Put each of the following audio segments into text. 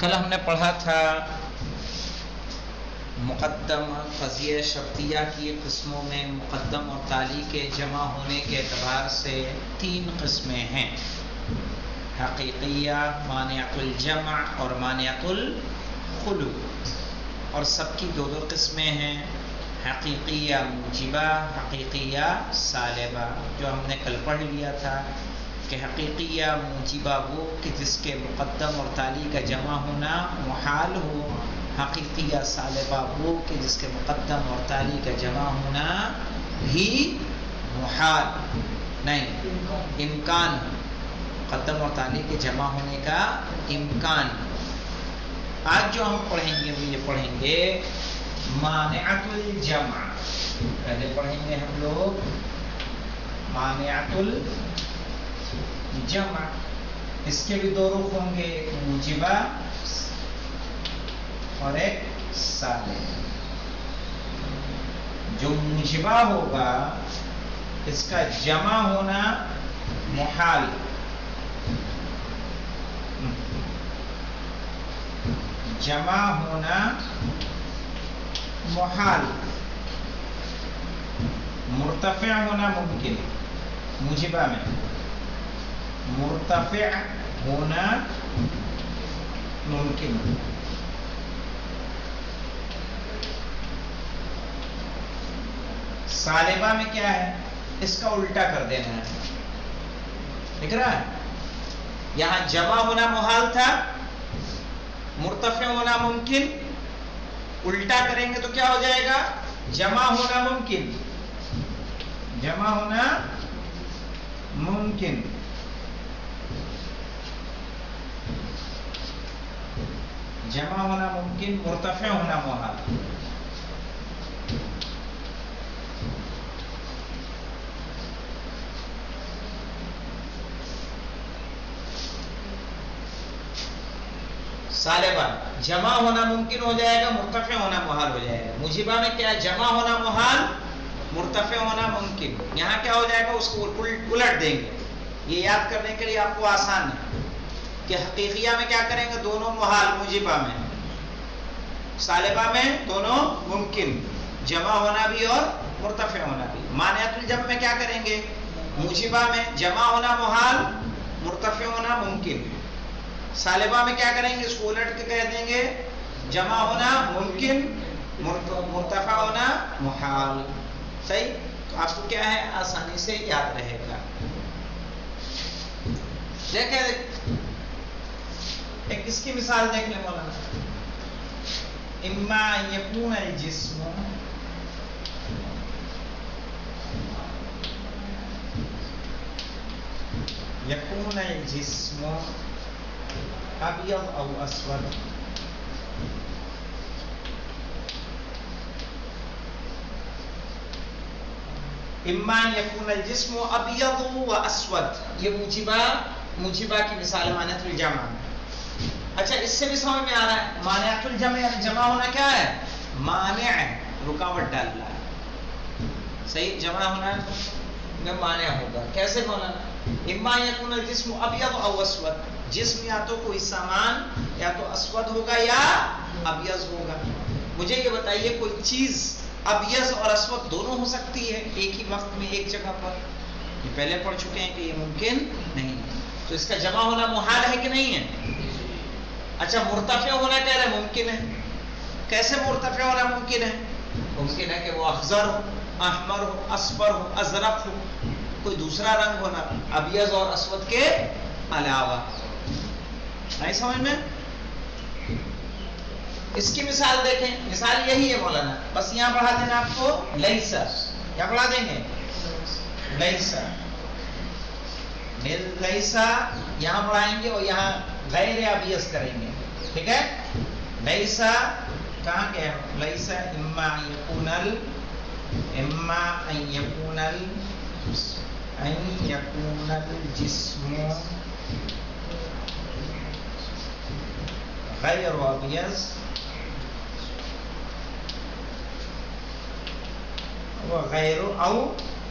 کل ہم نے پڑھا تھا مقدم قضیہ شرطیہ کی قسموں میں مقدم اور تالی کے جمع ہونے کے اعتبار سے 3 قسمیں ہیں، حقیقیہ، مانعۃ الجمع اور مانعۃ الخلو، اور سب کی 2 قسمیں ہیں، حقیقیہ موجبہ، حقیقیہ سالبہ، جو ہم نے کل پڑھ لیا تھا کہ حقیقیہ موجبہ وہ کہ جس کے مقدم اور تالی کا جمع ہونا محال ہو، حقیقیہ سالبہ وہ کہ جس کے مقدم اور تالی کا جمع ہونا بھی محال نہیں، امکان، مقدم اور تالی کے جمع ہونے کا امکان۔ آج جو ہم پڑھیں گے وہ یہ پڑھیں گے مانعۃ الجمع، پہلے پڑھیں گے ہم لوگ مانعۃ الجمع، اس کے بھی 2 رخ ہوں گے، ایک موجبہ اور ایک سالبہ۔ جو موجبہ ہوگا اس کا جمع ہونا محال، جمع ہونا محال، مرتفع ہونا ممکن، موجبہ میں مرتفع ہونا ممکن۔ سالبہ میں کیا ہے؟ اس کا الٹا کر دینا ہے، دکھ رہا ہے؟ یہاں جمع ہونا محال تھا، مرتفع ہونا ممکن، الٹا کریں گے تو کیا ہو جائے گا؟ جمع ہونا ممکن، جمع ہونا ممکن، جمع ہونا ممکن، مرتفع ہونا محال۔ سالبہ جمع ہونا ممکن ہو جائے گا، مرتفع ہونا محال ہو جائے گا۔ موجبہ میں کیا؟ جمع ہونا محال، مرتفع ہونا ممکن۔ یہاں کیا ہو جائے گا؟ اس کو الٹ دیں گے۔ یہ یاد کرنے کے لیے آپ کو آسان ہے کہ حقیقیہ میں کیا کریں گے؟ دونوں محال، موجبہ میں، سالبہ میں دونوں ممکن، جمع ہونا بھی اور مرتفع ہونا بھی۔ مانعۃ الجمع میں کیا کریں گے؟ موجبہ میں جمع ہونا محال، مرتفع ہونا ممکن، سالبہ میں کیا کریں گے؟ اس کو الٹ کے کہہ دیں گے جمع ہونا ممکن، مرتفع ہونا محال۔ صحیح؟ تو آپ کو کیا ہے؟ آسانی سے یاد رہے گا۔ دیکھیں ایک اس کی مثال دیکھ لیں مولانا، اما یکون الجسم، یکون الجسم ابیض او اسود، اما یکون الجسم ابیض و اسود، یہ موجبہ کی مثال مانعۃ الجمع۔ اچھا اس سے بھی سمجھ میں آ رہا ہے مانعۃ الجمع یعنی جمع ہونا کیا ہے؟ مانع ہے، رکاوٹ ڈال رہا ہے۔ صحیح؟ جمع ہونا میں مانع ہوگا، کیسے مولانا؟ اما یکون الجسم ابیض او اسود، جسم یا تو کوئی سامان یا تو اسود ہوگا یا ابیض ہوگا۔ مجھے یہ بتائیے کوئی چیز ابیض اور اسود دونوں ہو سکتی ہے ایک ہی وقت میں ایک جگہ پر؟ یہ پہلے پڑھ چکے ہیں کہ یہ ممکن نہیں ہے، تو اس کا جمع ہونا محال ہے کہ نہیں ہے؟ اچھا مرتفع ہونا کہہ رہے ممکن ہے، کیسے مرتفع ہونا ممکن ہے؟ ممکن ہے کہ وہ اخضر ہو، احمر ہو، اصفر ہو، ازرق ہو، کوئی دوسرا رنگ ہونا ابیض اور اسود کے علاوہ۔ نہیں سمجھ میں؟ اس کی مثال دیکھیں، مثال یہی ہے مولانا، بس یہاں پڑھا دینا آپ کو لیسا، کیا پڑھا دیں گے؟ لیسا، لیسا یہاں پڑھائیں گے اور یہاں غیر ابیض کریں گے، ٹھیک ہے؟ لیسا کہاں گئے؟ لیسا اما ان یکون الجسم غیر ابیض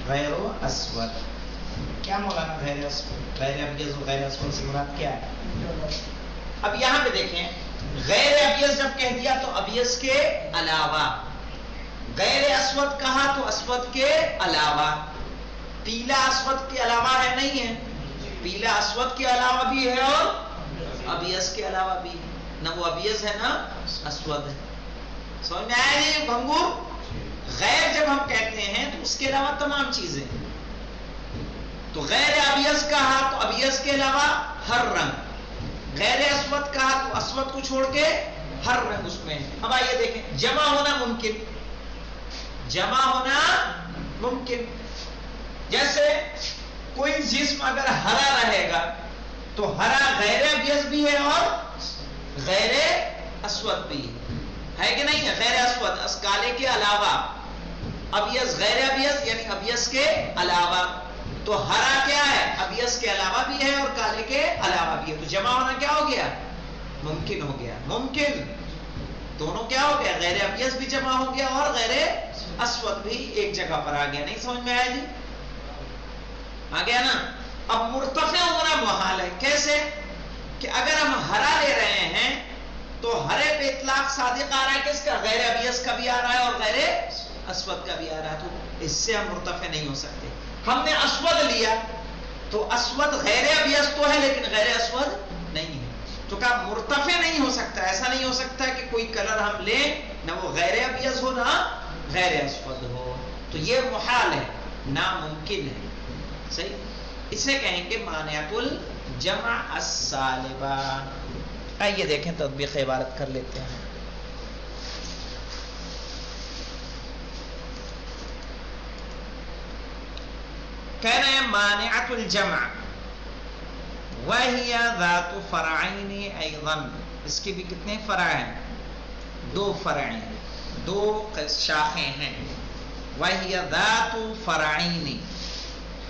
غیر اسود۔ کیا مولانا غیر ابیض و غیر اسود سے مراد کیا ہے؟ اب یہاں پہ دیکھیں غیر ابیض جب کہہ دیا تو ابیض کے علاوہ، غیر اسود کہا تو اسود کے علاوہ. پیلا اسود کے علاوہ ہے نہیں ہے؟ پیلا اسود کے علاوہ بھی ہے اور ابیض کے علاوہ بھی ہے. نہ وہ ابیض ہے نہ اسود ہے. سمجھ میں آیا نہیں بھنگور؟ غیر جب ہم کہتے ہیں تو اس کے علاوہ تمام چیزیں. تو غیر ابیض کہا تو ابیض کے علاوہ ہر رنگ، غیر اسود کہا تو اسود کو چھوڑ کے ہر رنگ اس میں. اب آئیے دیکھیں، جمع ہونا ممکن، جمع ہونا ممکن. جیسے کوئی جسم اگر ہرا رہے گا تو ہرا غیر ابیض بھی ہے اور غیر اسود بھی ہے کہ نہیں ہے؟ غیر اسود کالے کے علاوہ، ابیض غیر ابیض یعنی ابیض کے علاوہ. تو ہرا کیا ہے؟ ابیض کے علاوہ بھی ہے اور کالے کے علاوہ بھی ہے. تو جمع ہونا کیا ہو گیا؟ ممکن ہو گیا. ممکن دونوں کیا ہو گیا؟ غیر ابیض بھی جمع ہو گیا اور غیر اسود بھی ایک جگہ پر آ گیا. نہیں سمجھ میں آیا جی؟ آ گیا نا؟ اب مرتفع ہونا محال ہے. کیسے؟ کہ اگر ہم ہرا لے رہے ہیں تو ہرے پہ اطلاق صادق آ رہا ہے کس کا؟ غیر ابیض کا بھی آ رہا ہے اور غیر اسود کا بھی آ رہا ہے. تو اس سے ہم مرتفع نہیں ہو سکتے. ہم نے اسود لیا تو اسود غیر ابیض تو ہے لیکن غیر اسود نہیں ہے. تو کہا مرتفع نہیں ہو سکتا. ایسا نہیں ہو سکتا کہ کوئی کلر ہم لیں نہ وہ غیر ابیض ہو نہ غیر اسود ہو. تو یہ محال ہے، ناممکن ہے. صحیح؟ اسے کہیں گے مانعۃ الجمع السالبہ. آئیے دیکھیں تطبیق عبارت کر لیتے ہیں. کہہ رہے ہیں مانعۃ الجمع وَهِيَ ذَاتُ فَرْعَيْنِ أَيْضًا. اس کی بھی کتنے فرع ہیں؟ 2 فرع ہیں، 2 شاخیں ہیں. وَهِيَ ذَاتُ فَرْعَيْنِ،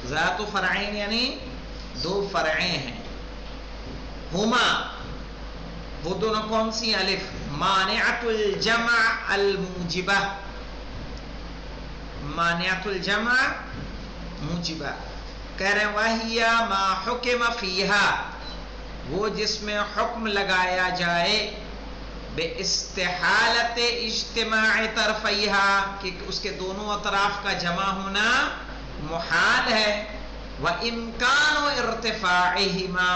ذات فرعین یعنی 2 فرعیں ہیں. ہما، وہ دونوں کون سی؟ الف مانعۃ الجمع الموجبہ، مانعۃ الجمع موجبہ. کہہ رہے ہیں وَهِيَ مَا حُكِمَ فِيهَا، وہ جس میں حکم لگایا جائے بِاِسْتِحَالَةِ اجتماع طرفیہا، کہ اس کے دونوں اطراف کا جمع ہونا محال ہے. وَإِمْكَانُ ارْتِفَاعِهِمَا،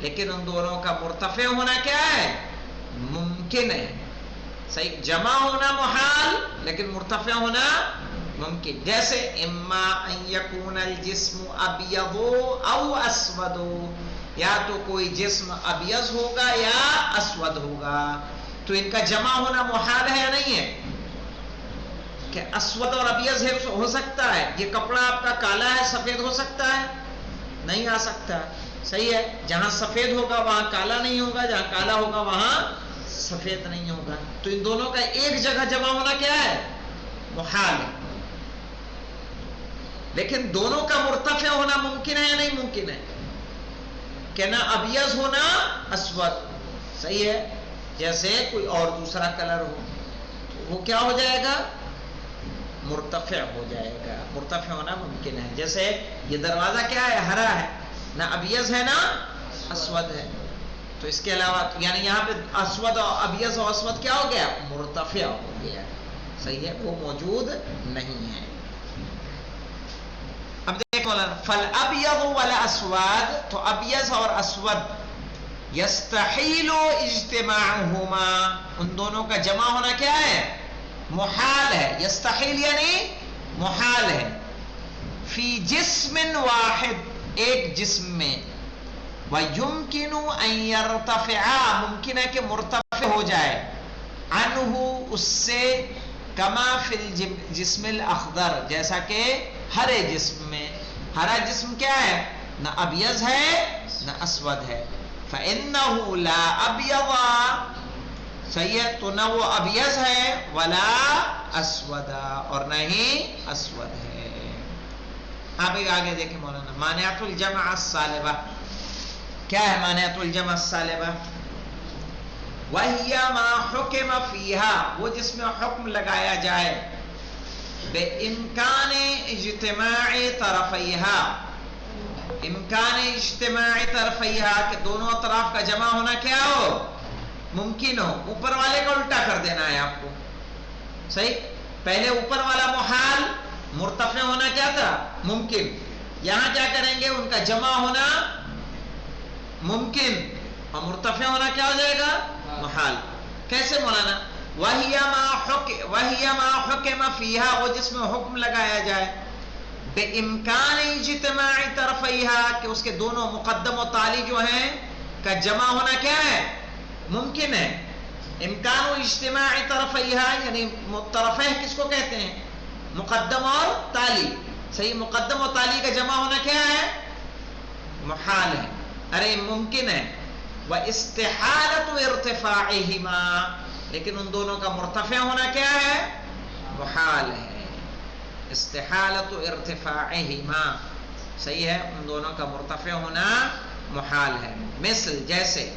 لیکن ان دونوں کا مرتفع ہونا کیا ہے؟ ممکن ہے. صحیح؟ جمع ہونا محال لیکن مرتفع ہونا ممکن. جیسے اما ان یکون الجسم ابیض او اسود، یا تو کوئی جسم ابیض ہوگا یا اسود ہوگا. تو ان کا جمع ہونا محال ہے یا نہیں ہے؟ کہ اسود اور ابیض ہو سکتا ہے؟ یہ کپڑا آپ کا کالا ہے سفید ہو سکتا ہے؟ نہیں آ سکتا. صحیح ہے؟ جہاں سفید ہوگا وہاں کالا نہیں ہوگا، جہاں کالا ہوگا وہاں سفید نہیں ہوگا. تو ان دونوں کا ایک جگہ جمع ہونا کیا ہے؟ محال ہے. لیکن دونوں کا مرتفع ہونا ممکن ہے یا نہیں ممکن ہے؟ کہ نہ ابیض ہونا اسود. صحیح ہے؟ جیسے کوئی اور دوسرا کلر ہو تو وہ کیا ہو جائے گا؟ مرتفع ہو جائے گا. مرتفع ہونا ممکن ہے. جیسے یہ دروازہ کیا ہے؟ ہرا ہے، نہ ابیض ہے نہ اسود ہے. تو اس کے علاوہ یعنی یہاں پہ اسود اور ابیض اور اسود کیا ہو گیا؟ مرتفع ہو گیا. صحیح ہے؟ وہ موجود نہیں ہے. اب دیکھو فالابیض والاسود، تو ابیض اور اسود یستحیل اجتماعهما، ان دونوں کا جمع ہونا کیا ہے؟ محال ہے. یستحیل یعنی محال ہے. فی جسم واحد، ایک جسم میں. وَيُمْكِنُ أَن يَرْتَفِعَا، ممکن ہے کہ مرتفع ہو جائے. عنہ، اس سے. کما فی الجسم الاخضر، جیسا کہ ہرے جسم میں. ہرا جسم کیا ہے؟ نہ ابیض ہے نہ اسود ہے. فَإِنَّهُ لَا أَبْيَضَ، صحیح ہے؟ تو نہ وہ ابیض ہے ولا اسود، اور نہ ہی اسود ہے. آپ ایک آگے دیکھیں مولانا. مانعۃ الجمع السالبہ، کیا ہے مانعۃ الجمع السالبہ؟ وَهِيَ مَا حُكِمَ فِيهَا، وہ جس میں حکم لگایا جائے بِإِمْكَانِ اجتماع طرفیہا، امکان اجتماع طرفیہا، کہ دونوں اطراف کا جمع ہونا کیا ہو؟ ممکن ہو. اوپر والے کا الٹا کر دینا ہے آپ کو. صحیح. پہلے اوپر والا محال مرتفع ہونا کیا تھا؟ ممکن. یہاں کیا کریں گے؟ ان کا جمع ہونا ممکن اور مرتفع ہونا کیا ہو جائے گا؟ محال. کیسے مولانا؟ وَهِيَ مَا حُكِمَ فِيهَا، وہ جس میں حکم لگایا جائے بِإِمْكَانِ اجْتِمَاعِ طَرَفَيْهَا، کہ اس کے دونوں مقدم و تالی جو ہیں کا جمع ہونا کیا ہے؟ ممکن ہے. امکان و اجتماع طرفیہا یعنی طرفین کس کو کہتے ہیں؟ مقدم اور تالی. صحیح. مقدم و تالی کا جمع ہونا کیا ہے؟ محال ہے. ارے ممکن ہے. وَإِسْتِحَالَةُ ارْتِفَاعِهِمَا، لیکن ان دونوں کا مرتفع ہونا کیا ہے؟ محال ہے. استحالۃ ارتفاعہما، صحیح ہے، ان دونوں کا مرتفع ہونا محال ہے. مثل جیسے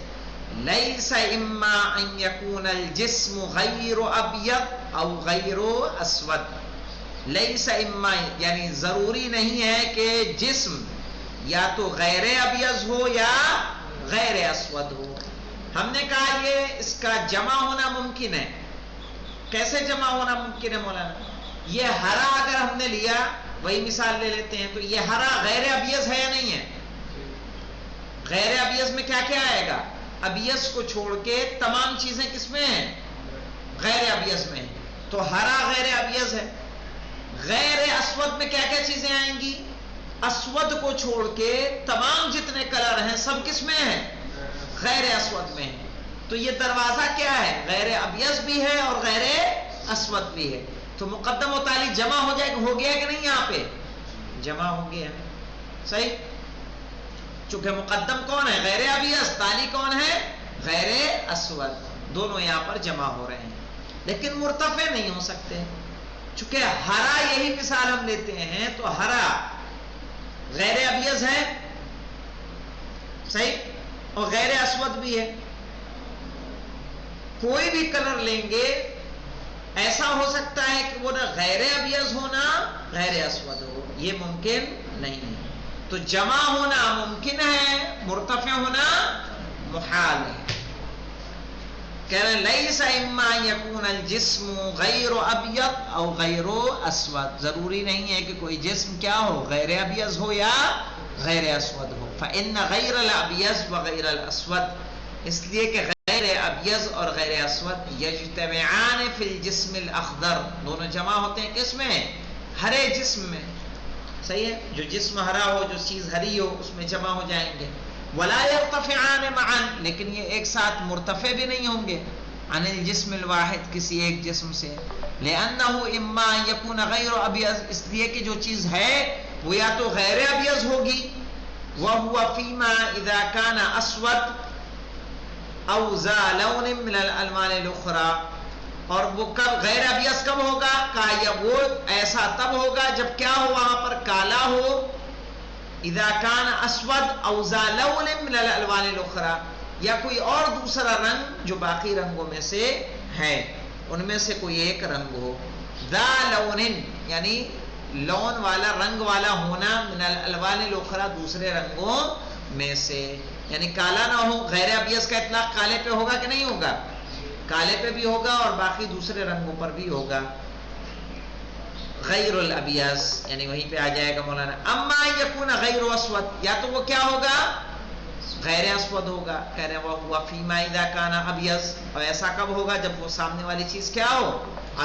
لیس اما ان یکون الجسم غیر ابیض او غیر اسود. لیس اما یعنی ضروری نہیں ہے کہ جسم یا تو غیر ابیض ہو یا غیر اسود ہو. ہم نے کہا یہ اس کا جمع ہونا ممکن ہے. کیسے جمع ہونا ممکن ہے مولانا؟ یہ ہرا اگر ہم نے لیا، وہی مثال لے لیتے ہیں، تو یہ ہرا غیر ابیض ہے یا نہیں ہے؟ غیر ابیض میں کیا کیا آئے گا؟ ابیض کو چھوڑ کے تمام چیزیں کس میں ہیں؟ غیر ابیض میں. تو ہرا غیر ابیض ہے. غیر اسود میں کیا کیا چیزیں آئیں گی؟ اسود کو چھوڑ کے تمام جتنے کلر ہیں سب کس میں ہیں؟ غیر اسود میں. تو یہ دروازہ کیا ہے؟ غیر ابیض بھی ہے اور غیر اسود بھی ہے. تو مقدم و تالی جمع ہو جائے، ہو گیا کہ نہیں؟ یہاں پہ جمع ہو گیا. صحیح. چونکہ مقدم کون ہے؟ غیر ابیض. تالی کون ہے؟ غیر اسود. دونوں یہاں پر جمع ہو رہے ہیں لیکن مرتفع نہیں ہو سکتے. چونکہ ہرا یہی مثال ہم لیتے ہیں، تو ہرا غیر ابیض ہے، صحیح، اور غیر اسود بھی ہے. کوئی بھی کلر لیں گے ایسا ہو سکتا ہے کہ وہ نہ غیر ابیض ہونا غیر اسود ہو، یہ ممکن نہیں ہے. تو جمع ہونا ممکن ہے، مرتفع ہونا محال ہے. کہہ رہے لیس اما یکون الجسم غیر ابیض او غیر اسود، ضروری نہیں ہے کہ کوئی جسم کیا ہو؟ غیر ابیض ہو یا غیر اسود ہو. فإن غیر الابیض وغیر الاسود، اس لیے کہ غیر ابیض اور غیر اسود یجتمعان فی الجسم الاخضر، دونوں جمع ہوتے ہیں کس میں؟ ہرے جسم میں. صحیح ہے. جو جسم ہرا ہو، جو چیز ہری ہو، اس میں جمع ہو جائیں گے. ولا يرتفعان معا، لیکن یہ ایک ساتھ مرتفع بھی نہیں ہوں گے عن الجسم الواحد، کسی ایک جسم سے. لأنه اما يكون غیر ابیض، اس لیے کہ جو چیز ہے وہ یا تو غیر ابیض ہوگی، وهو فيما اذا كان اسود او ذا لون من الالوان الاخرى، اور وہ کب غیر ابیض کب ہوگا؟ یا وہ ایسا تب ہوگا جب کیا ہو؟ وہاں پر کالا ہو. اذا کان اسود او ذا لون من الالوان الاخرى، یا کوئی اور دوسرا رنگ جو باقی رنگوں میں سے ہے، ان میں سے کوئی ایک رنگ ہو. ذا لون یعنی لون والا، رنگ والا ہونا، من الالوان الاخرى دوسرے رنگوں میں سے، یعنی کالا نہ ہو. غیر ابیض کا اطلاق کالے پہ ہوگا کہ نہیں ہوگا؟ کالے پہ بھی ہوگا اور باقی دوسرے رنگوں پر بھی ہوگا. غیر الابیض یعنی وہیں پہ آ جائے گا مولانا. اما یکون غیر اسود، یا تو وہ کیا ہوگا؟ غیر اسود ہوگا. کہہ رہے ہیں وہ فیما اذا کان ابیض، اور ایسا کب ہوگا؟ جب وہ سامنے والی چیز کیا ہو؟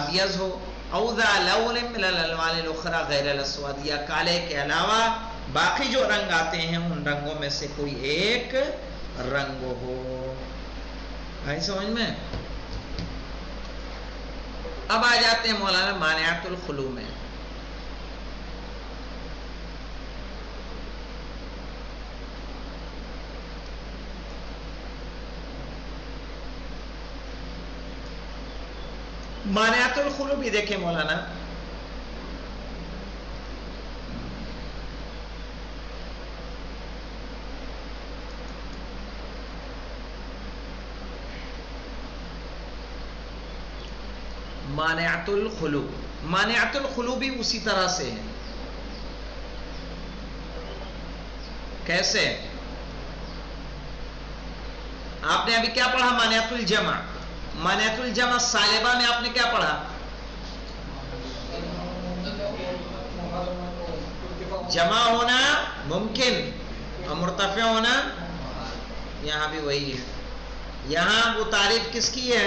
ابیض ہو. او ذا لون من الالوان الاخرى غیر الاسود، یا کالے کے علاوہ باقی جو رنگ آتے ہیں ان رنگوں میں سے کوئی ایک رنگ ہو. بھائی سمجھ میں؟ اب آ جاتے ہیں مولانا مانعات الخلو میں. مانعات الخلو بھی دیکھیں مولانا. مانعات الخلو، مانعات الخلو بھی اسی طرح سے ہے. کیسے؟ آپ نے ابھی کیا پڑھا؟ مانعۃ الجمع. مانعۃ الجمع سالبہ میں آپ نے کیا پڑھا؟ جمع ہونا ممکن اور مرتفع ہونا. یہاں بھی وہی ہے. یہاں وہ تعریف کس کی ہے؟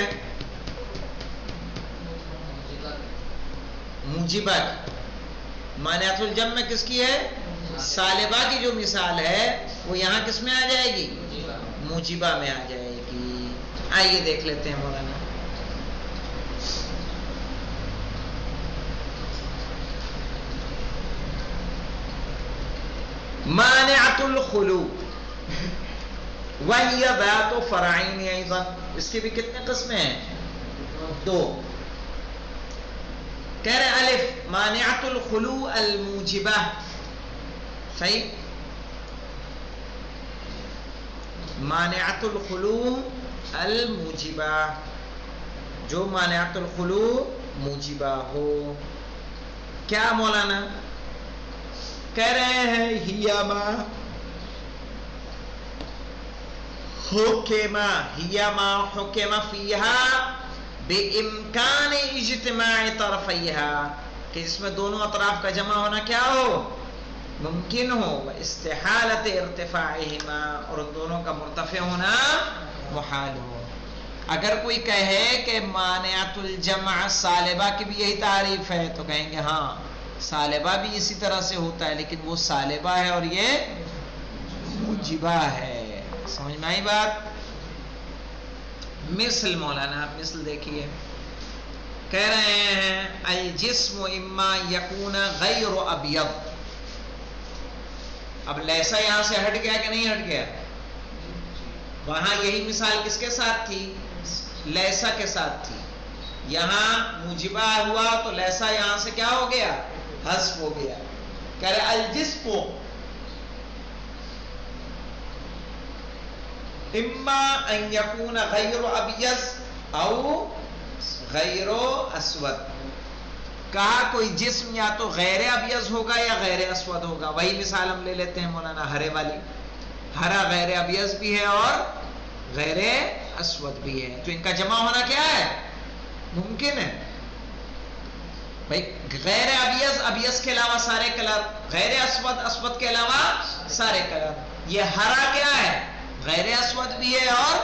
موجبہ کی. مانعۃ الجمع میں کس کی ہے؟ سالبہ کی جو مثال ہے وہ یہاں کس میں آ جائے گی؟ موجبہ میں آ جائے گی. آئیے دیکھ لیتے ہیں مولانا. مانعۃ الخلو وہی ذات فرعین ایضا. اس کی بھی کتنے قسمیں ہیں؟ 2. کہہ رہے الف مانعۃ الخلو الموجبہ. صحیح. مانعۃ الخلو الموجبہ جو مانعۃ الخلو موجبہ ہو. کیا مولانا کہہ رہے ہیں؟ ہیما حکما ہیما حکما فیہا بامکان اجتماع طرفیہا کہ جس میں دونوں اطراف کا جمع ہونا کیا ہو؟ ممکن ہو. استحالت ارتفاعہما اور ان دونوں کا مرتفع ہونا محال ہو. اگر کوئی کہے کہ مانعۃ الجمع سالبہ کی بھی یہی تعریف ہے تو کہیں گے ہاں سالبہ بھی اسی طرح سے ہوتا ہے لیکن وہ سالبہ ہے اور یہ موجبہ ہے. سمجھ میں آئی بات؟ مثل مولانا آپ مثل دیکھیے. کہہ رہے ہیں الجسم اما یکون غیر ابیض. اب لیسا یہاں سے ہٹ گیا کہ نہیں ہٹ گیا؟ وہاں یہی مثال کس کے ساتھ تھی؟ لیسا کے ساتھ تھی. یہاں موجبہ ہوا تو لیسا یہاں سے کیا ہو گیا؟ حذف ہو گیا. کہہ رہے الجسم اما ان یکون غیر ابیض او غیر اسود. کہا کوئی جسم یا تو غیر ابیض ہوگا یا غیر اسود ہوگا. وہی مثال ہم لے لیتے ہیں مولانا ہرے والی. ہرا غیر ابیض بھی ہے اور غیر اسود بھی ہے تو ان کا جمع ہونا کیا ہے؟ ممکن ہے. بھائی غیر ابیض ابیض کے علاوہ سارے کلر، غیر اسود اسود کے علاوہ سارے کلر. یہ ہرا کیا ہے؟ غیر اسود بھی ہے اور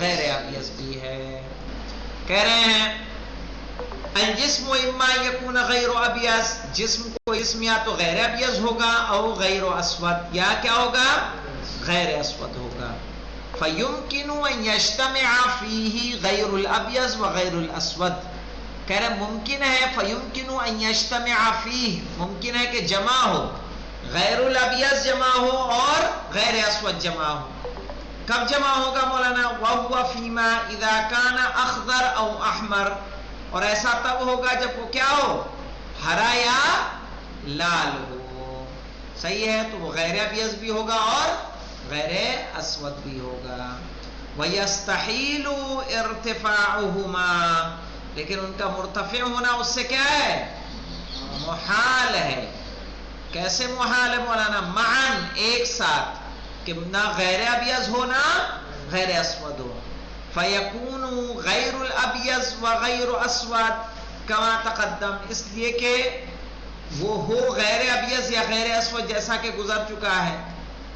غیر ابیض بھی ہے. کہہ رہے ہیں الجسم اما یکون غیر ابیض. جسم کو اسم یا تو غیر ابیض ہوگا او غیر اسود یا کیا ہوگا؟ غیر اسود ہوگا. فیمکن ان یجتمع فیہ غیر الابیض وغیر الاسود. کہہ رہے ممکن ہے فیمکن ان یجتمع فیہ ممکن ہے کہ جمع ہو، غیر الابیض جمع ہو اور غیر اسود جمع ہو. کب جمع ہوگا مولانا؟ وَهُوَ فِيمَا إِذَا كَانَ أَخْضَرَ أَوْ أَحْمَرَ. اور ایسا تب ہوگا جب وہ کیا ہو؟ ہرا یا لال ہو. صحیح ہے. تو وہ غیر ابیض بھی ہوگا اور غیر اسود بھی ہوگا. وَيَسْتَحِيلُ ارْتِفَاعُهُمَا. لیکن ان کا مرتفع ہونا اس سے کیا ہے؟ محال ہے. کیسے محال ہے مولانا؟ معاً ایک ساتھ کہ نہ غیر ابیض ہو نہ غیر اسود ہو. فیکون غیر الابیض وغیر اسود کما تقدم. اس لیے کہ وہ ہو غیر ابیض یا غیر اسود جیسا کہ گزر چکا ہے.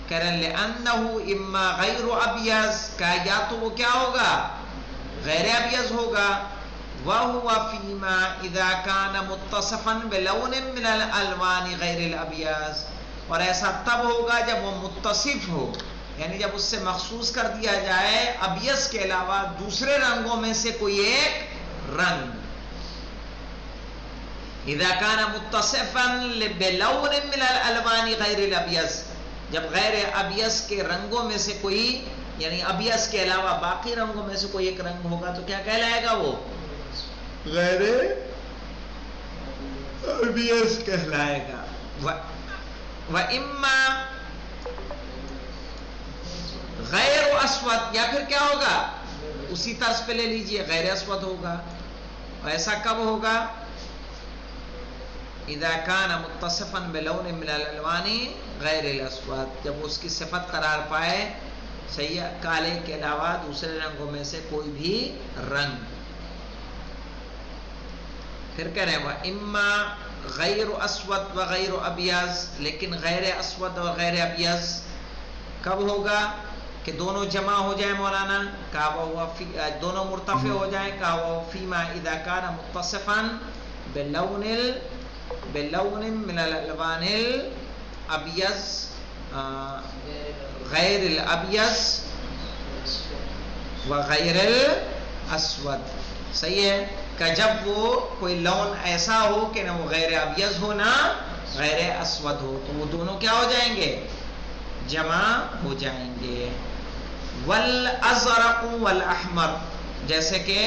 کہہ رہے ہیں لأنہ اما غیر ابیض کا یا تو وہ کیا ہوگا؟ غیر ابیض ہوگا. وَهُوَ فِيمَا إِذَا كَانَ مُتَّصِفًا بِلَوْنٍ مِّنَ الْأَلْوَانِ غَيْرِ الْأَبْيَاضِ. اور ایسا تب ہوگا جب وہ متصف ہو یعنی جب اس سے مخصوص کر دیا جائے ابیض کے علاوہ دوسرے رنگوں میں سے کوئی ایک رنگ. اذا كان متصفا بلون من الالوان غیر الابیض. جب غیر ابیض کے رنگوں میں سے کوئی یعنی ابیض کے علاوہ باقی رنگوں میں سے کوئی ایک رنگ ہوگا تو کیا کہلائے گا؟ وہ غیر ابیض کہلائے گا. وَإِمَّا غیر اسود یا پھر کیا ہوگا؟ اسی طرز پہ لے لیجئے غیر اسود ہوگا. ایسا کب ہوگا؟ اذا كان متصفا بلون من الالوان غیر الاسود. جب اس کی صفت قرار پائے صحیح ہے، کالے کے علاوہ دوسرے رنگوں میں سے کوئی بھی رنگ. پھر کہہ رہے ہیں اما غیر اسود و غیر ابیض، لیکن غیر اسود اور غیر ابیض کب ہوگا؟ کہ دونوں جمع ہو جائیں مولانا، کہا وہ دونوں مرتفع ہو جائیں، کہا وہ فیما اذا کان متصفا بلون من الالوان الابیض غیر الابیض و غیر الاسود. صحیح ہے، کہ جب وہ کوئی لون ایسا ہو کہ نہ وہ غیر ابیض ہو نہ غیر اسود ہو، تو وہ دونوں کیا ہو جائیں گے؟ جمع ہو جائیں گے. والازرق والاحمر، جیسے کہ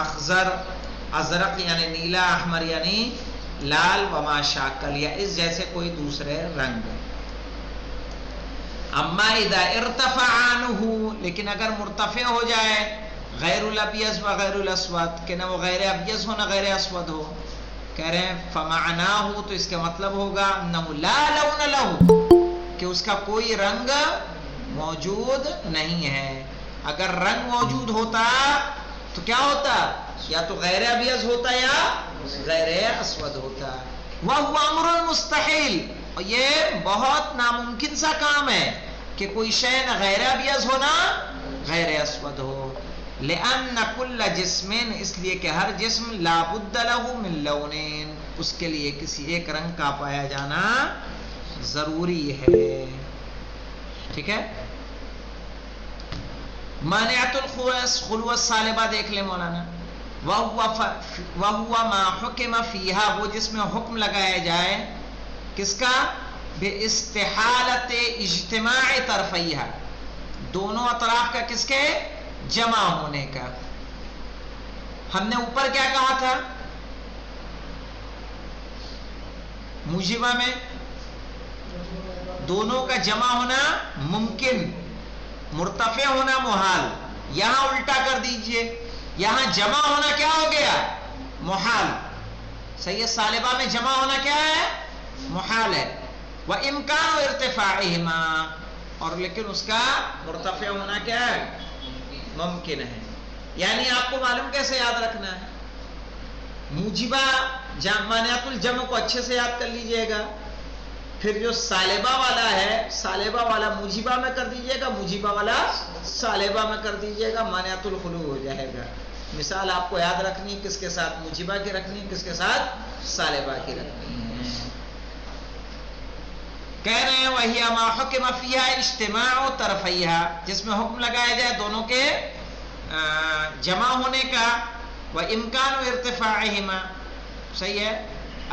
اخضر، ازرق یعنی نیلا، احمر یعنی لال، وما شاکل یا اس جیسے کوئی دوسرے رنگ. اما اذا ارتفع عنہ، لیکن اگر مرتفع ہو جائے غیر الابیض و غیر الاسود، کہ نہ وہ غیر ابیض ہو نہ غیر اسود ہو، کہہ رہے ہیں فمعناہ، تو اس کا مطلب ہوگا انہ لا لون لہ، کہ اس کا کوئی رنگ موجود نہیں ہے. اگر رنگ موجود ہوتا تو کیا ہوتا؟ یا تو غیر ابیض ہوتا یا غیر اسود ہوتا. وَهُوَ أَمْرٌ مُسْتَحِيلٌ، اور یہ بہت ناممکن سا کام ہے کہ کوئی شے نہ غیر ابیض ہو نہ غیر اسود ہو. لِأَنَّ كُلَّ جِسْمٍ، اس لیے کہ ہر جسم لا بد لہ من لونین، اس کے لیے کسی ایک رنگ کا پایا جانا ضروری ہے. ٹھیک ہے، مانعۃ الخلو الصالبہ دیکھ لیں مولانا. وَهُوَ مَا حُكِمَ فِيهَا، وہ جس میں حکم لگایا جائے کس کا؟ بِاِسْتِحَالَةِ اجتماع طرفیہا، دونوں اطراف کا کس کے؟ جمع ہونے کا. ہم نے اوپر کیا کہا تھا موجبہ میں؟ دونوں کا جمع ہونا ممکن، مرتفع ہونا محال. یہاں الٹا کر دیجئے، یہاں جمع ہونا کیا ہو گیا؟ محال. صحیح ہے، سالبہ میں جمع ہونا کیا ہے؟ محال ہے. وَإِمْكَانُ ارتفاعِهِمَا، اور لیکن اس کا مرتفع ہونا کیا ہے؟ ممکن ہے. یعنی آپ کو معلوم کیسے یاد رکھنا ہے؟ موجبہ مانعۃ الجمع کو اچھے سے یاد کر لیجئے گا. پھر جو سالبہ والا ہے، سالبہ والا موجبہ میں کر دیجئے گا، موجبہ والا سالبہ میں کر دیجئے گا، مانعۃ الخلو ہو جائے گا. مثال آپ کو یاد رکھنی، کس کے ساتھ موجبہ کی رکھنی، کس کے ساتھ سالبہ کی رکھنی ہے. کہہ رہے ہیں وَهِيَ مَا حُكِمَ فِيهَا اجتماع طرفیہا، جس میں حکم لگایا جائے دونوں کے جمع ہونے کا. وَإِمْكَانُ ارتفاعِهِمَا، صحیح ہے.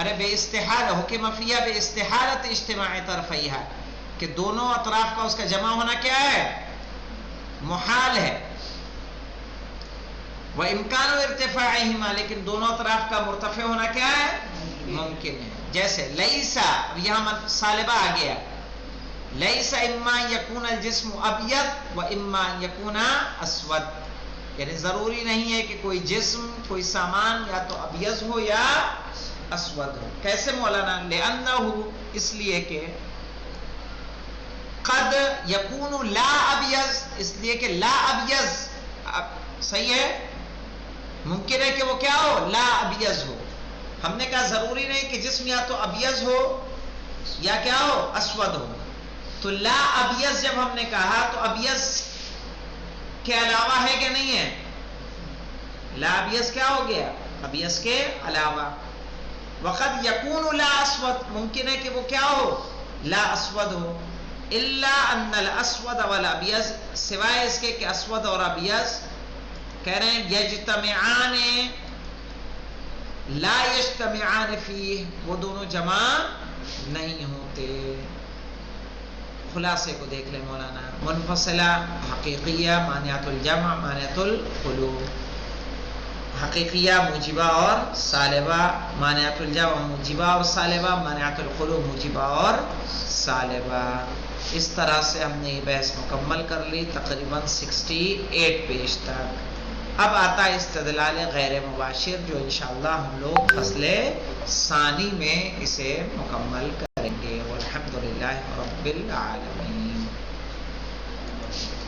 ارے بے استحال حکم فیہا بے استحالت اجتماع طرفیہا، کہ دونوں اطراف کا اس کا جمع ہونا کیا ہے؟ محال ہے. وَإِمْكَانُ ارتفاعِهِمَا، لیکن دونوں اطراف کا مرتفع ہونا کیا ہے؟ ممکن ہے. جیسے لیسا، اب یہاں سالبہ آ گیا، لیسا اما یکون الجسم ابیض و اما یکون اسود، یعنی ضروری نہیں ہے کہ کوئی جسم، کوئی سامان یا تو ابیض ہو یا اسود ہو. کیسے مولانا؟ لأنہ، اس لیے کہ قد یکون لا ابیض، اس لیے کہ لا ابیض، صحیح ہے، ممکن ہے کہ وہ کیا ہو؟ لا ابیض ہو. ہم نے کہا ضروری نہیں کہ جسم یا تو ابیض ہو یا کیا ہو؟ اسود ہو. تو لا ابیض جب ہم نے کہا تو ابیض کے علاوہ ہے کہ نہیں ہے؟ لا ابیض کیا ہو گیا؟ ابیض کے علاوہ. وقد یکون لا اسود، ممکن ہے کہ وہ کیا ہو؟ لا اسود ہو. الا ان الاسود والابیض، سوائے اس کے کہ اسود اور ابیض کہہ رہے ہیں یجتمعان لا یجتمعان فیہ، وہ دونوں جمع نہیں ہوتے. خلاصے کو دیکھ لیں مولانا. منفصلہ، حقیقیہ، مانعۃ الجمع، مانعۃ الخلو. حقیقیہ موجبہ اور سالبہ، مانعۃ الجمع موجبہ اور سالبہ، مانعۃ الخلو موجبہ اور سالبہ. اس طرح سے ہم نے یہ بحث مکمل کر لی تقریباً 68 پیج تک. اب آتا ہے استدلال غیر مباشر، جو انشاءاللہ ہم لوگ فصل ثانی میں اسے مکمل کریں گے. والحمدللہ رب العالمین.